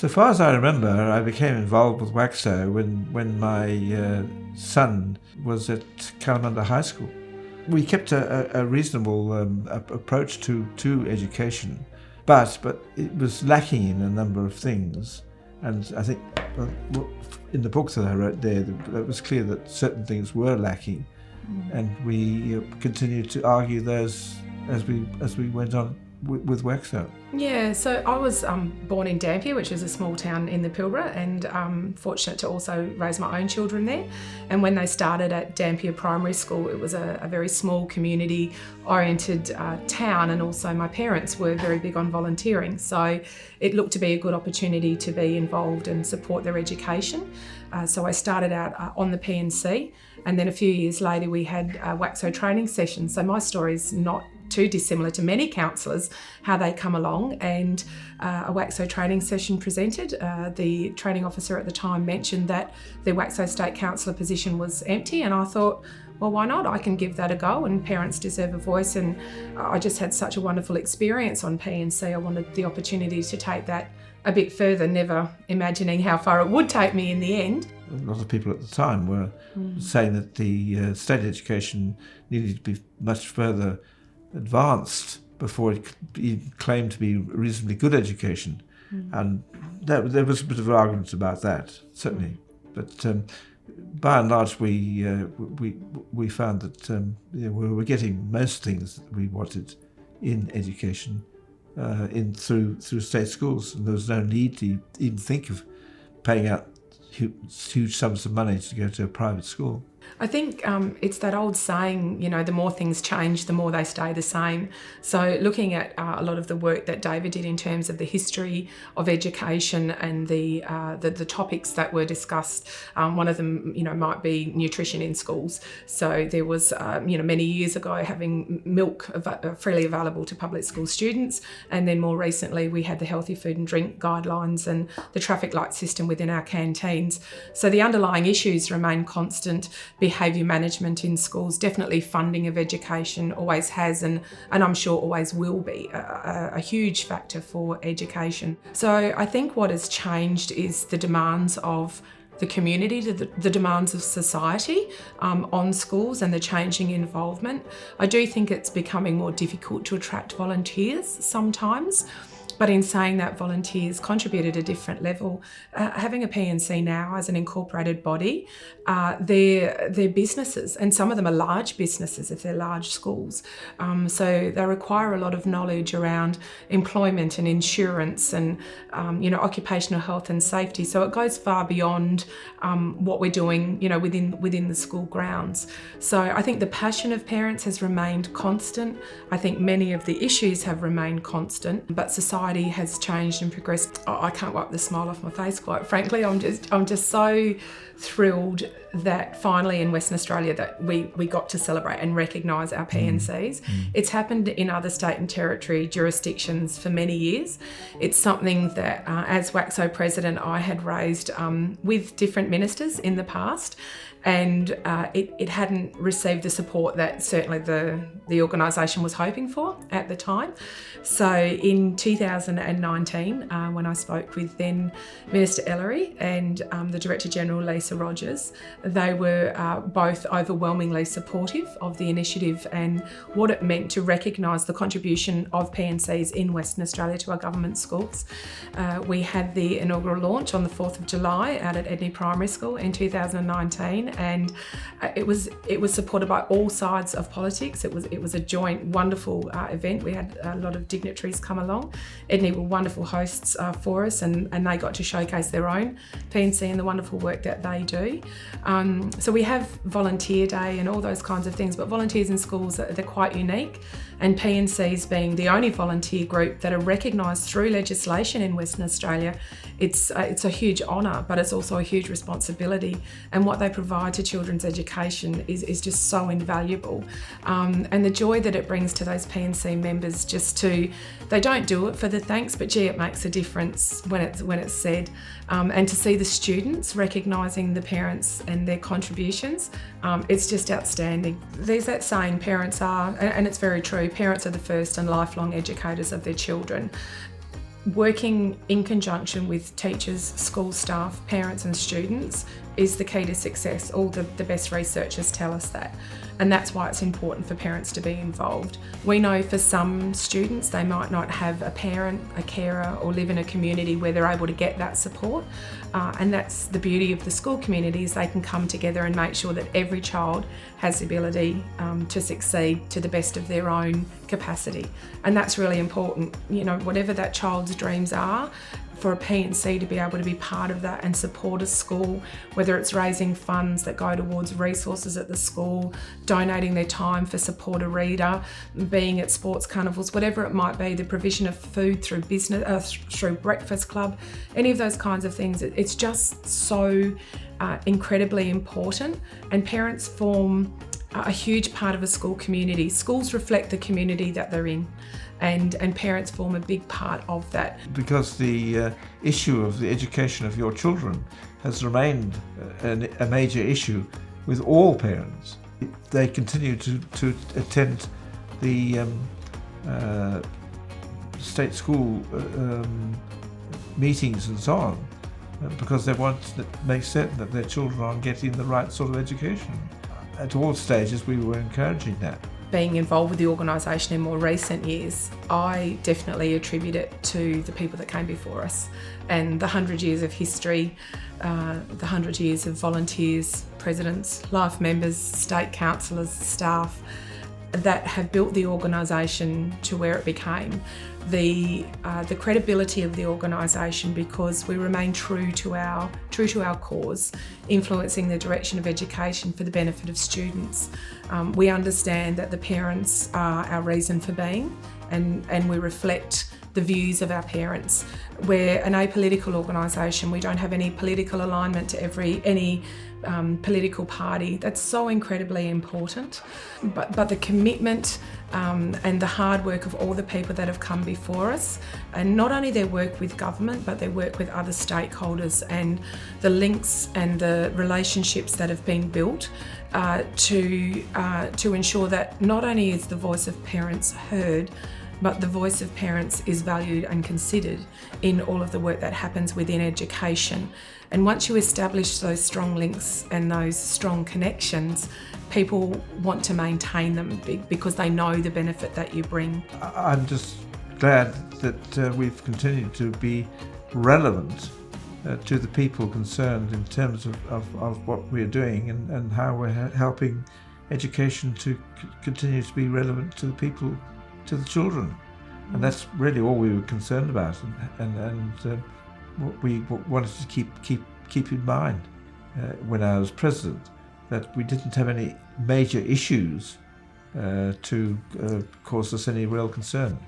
So far as I remember, I became involved with WACSSO when my son was at Kalamunda High School. We kept a reasonable approach to education, but it was lacking in a number of things. And I think in the books that I wrote there, it was clear that certain things were lacking, and we continued to argue those as we went on with WACSSO. Yeah, so I was born in Dampier, which is a small town in the Pilbara, and fortunate to also raise my own children there. And when they started at Dampier Primary School, it was a very small community-oriented town, and also my parents were very big on volunteering. So it looked to be a good opportunity to be involved and support their education. So I started out on the P&C, and then a few years later we had WACSSO training sessions. So my story is not too dissimilar to many counsellors, how they come along, and a WACSSO training session presented. The training officer at the time mentioned that the WACSSO State Counsellor position was empty, and I thought, well, why not? I can give that a go, and parents deserve a voice. And I just had such a wonderful experience on P&C. I wanted the opportunity to take that a bit further, never imagining how far it would take me in the end. A lot of people at the time were saying that the state education needed to be much further advanced before it could be claimed to be reasonably good education. And there was a bit of argument about that, certainly. But by and large, we found that we were getting most things that we wanted in education through state schools, and there was no need to even think of paying out huge sums of money to go to a private school. I think it's that old saying, the more things change, the more they stay the same. So looking at a lot of the work that David did in terms of the history of education and the topics that were discussed, one of them, might be nutrition in schools. So there was, many years ago, having milk freely available to public school students, and then more recently we had the healthy food and drink guidelines and the traffic light system within our canteens. So the underlying issues remain constant. Behaviour management in schools, definitely funding of education always has and I'm sure always will be a huge factor for education. So I think what has changed is the demands of the community, the demands of society on schools and the changing involvement. I do think it's becoming more difficult to attract volunteers sometimes. But in saying that, volunteers contribute at a different level. Having a P&C now as an incorporated body, they're businesses, and some of them are large businesses if they're large schools. So they require a lot of knowledge around employment and insurance and occupational health and safety. So it goes far beyond what we're doing within the school grounds. So I think the passion of parents has remained constant. I think many of the issues have remained constant, but society has changed and progressed. I can't wipe the smile off my face, quite frankly. I'm just so thrilled that finally in Western Australia that we got to celebrate and recognise our P&Cs. It's happened in other state and territory jurisdictions for many years. It's something that as WACSSO president I had raised with different ministers in the past, and it hadn't received the support that certainly the organisation was hoping for at the time. So in 2019, when I spoke with then Minister Ellery and the Director General Lisa Rogers, they were both overwhelmingly supportive of the initiative and what it meant to recognise the contribution of P&Cs in Western Australia to our government schools. We had the inaugural launch on the 4th of July out at Edney Primary School in 2019, and it was supported by all sides of politics. It was a joint wonderful event. We had a lot of dignitaries come along. Edney were wonderful hosts for us, and they got to showcase their own P&C and the wonderful work that they do. So we have Volunteer Day and all those kinds of things, but volunteers in schools, they're quite unique, and P&Cs being the only volunteer group that are recognised through legislation in Western Australia, it's a huge honour, but it's also a huge responsibility, and what they provide to children's education is just so invaluable. And the joy that it brings to those P&C members, they don't do it for the thanks, but gee, it makes a difference when it's said. And to see the students recognising the parents and their contributions, it's just outstanding. There's that saying, parents are, and it's very true, parents are the first and lifelong educators of their children. working in conjunction with teachers, school staff, parents and students is the key to success. All the best researchers tell us that. And that's why it's important for parents to be involved. We know for some students they might not have a parent, a carer, or live in a community where they're able to get that support. And that's the beauty of the school community, is they can come together and make sure that every child has the ability to succeed to the best of their own capacity. And that's really important. You know, whatever that child's dreams are, for a P&C to be able to be part of that and support a school, whether it's raising funds that go towards resources at the school, donating their time for support a reader, being at sports carnivals, whatever it might be, the provision of food through business, through breakfast club, any of those kinds of things. It's just so incredibly important, and parents form a huge part of a school community. Schools reflect the community that they're in, and parents form a big part of that. Because the issue of the education of your children has remained a major issue with all parents. They continue to attend the state school meetings and so on, because they want to make certain that their children are getting the right sort of education. At all stages we were encouraging that. Being involved with the organisation in more recent years, I definitely attribute it to the people that came before us and the 100 years of history, the 100 years of volunteers, presidents, life members, state councillors, staff that have built the organisation to where it became. The credibility of the organisation, because we remain true to our cause, influencing the direction of education for the benefit of students. We understand that the parents are our reason for being, and we reflect the views of our parents. We're an apolitical organisation. We don't have any political alignment to any political party. That's so incredibly important. But the commitment and the hard work of all the people that have come before us, and not only their work with government, but their work with other stakeholders, and the links and the relationships that have been built to ensure that not only is the voice of parents heard, but the voice of parents is valued and considered in all of the work that happens within education. And once you establish those strong links and those strong connections, people want to maintain them because they know the benefit that you bring. I'm just glad that we've continued to be relevant to the people concerned in terms of what we're doing and how we're helping education to continue to be relevant to the people, to the children. And that's really all we were concerned about, and what we wanted to keep in mind when I was president, that we didn't have any major issues to cause us any real concern.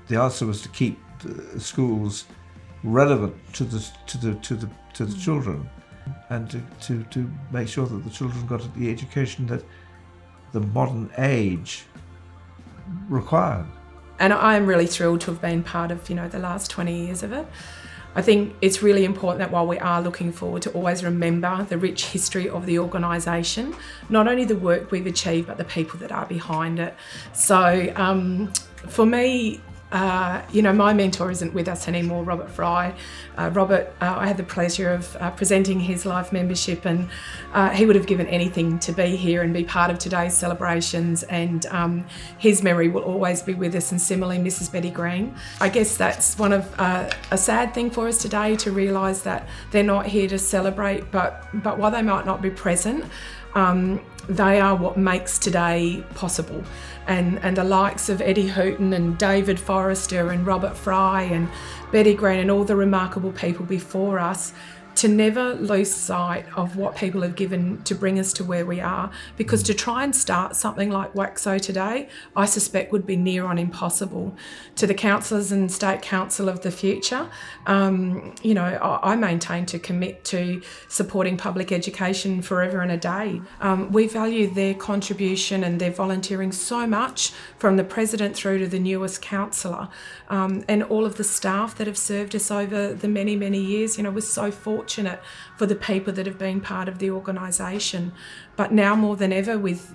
The answer was to keep schools relevant to the children, and to make sure that the children got the education that the modern age required. And I am really thrilled to have been part of, the last 20 years of it. I think it's really important that while we are looking forward, to always remember the rich history of the organisation, not only the work we've achieved, but the people that are behind it. So for me, my mentor isn't with us anymore, Robert Fry. Robert, I had the pleasure of presenting his life membership, and he would have given anything to be here and be part of today's celebrations, and his memory will always be with us, and similarly Mrs. Betty Green. I guess that's one of a sad thing for us today, to realise that they're not here to celebrate, but while they might not be present, they are what makes today possible. And the likes of Eddie Hooton and David Forrester and Robert Fry and Betty Green and all the remarkable people before us, to never lose sight of what people have given to bring us to where we are, because to try and start something like WACSSO today, I suspect would be near on impossible. To the councillors and state council of the future, I maintain to commit to supporting public education forever and a day. We value their contribution and their volunteering so much, from the president through to the newest councillor, and all of the staff that have served us over the many, many years. We're so fortunate for the people that have been part of the organisation. But now more than ever, with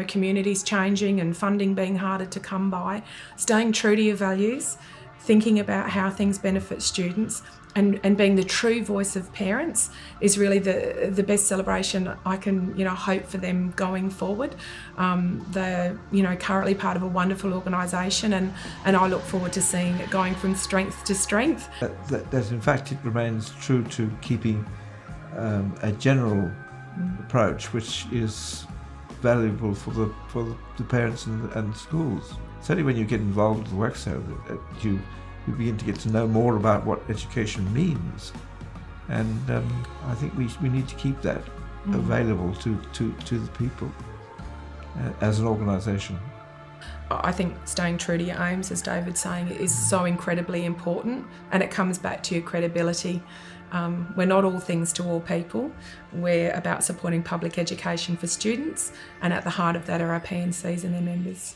communities changing and funding being harder to come by, staying true to your values thinking about how things benefit students, and being the true voice of parents is really the best celebration I can hope for them going forward. They're currently part of a wonderful organisation, and I look forward to seeing it going from strength to strength. That in fact it remains true to keeping a general approach which is valuable for the parents and schools. Certainly when you get involved with WACSSO, you begin to get to know more about what education means, and I think we need to keep that available to the people as an organisation. I think staying true to your aims, as David's saying, is so incredibly important, and it comes back to your credibility. We're not all things to all people. We're about supporting public education for students, and at the heart of that are our P&Cs and their members.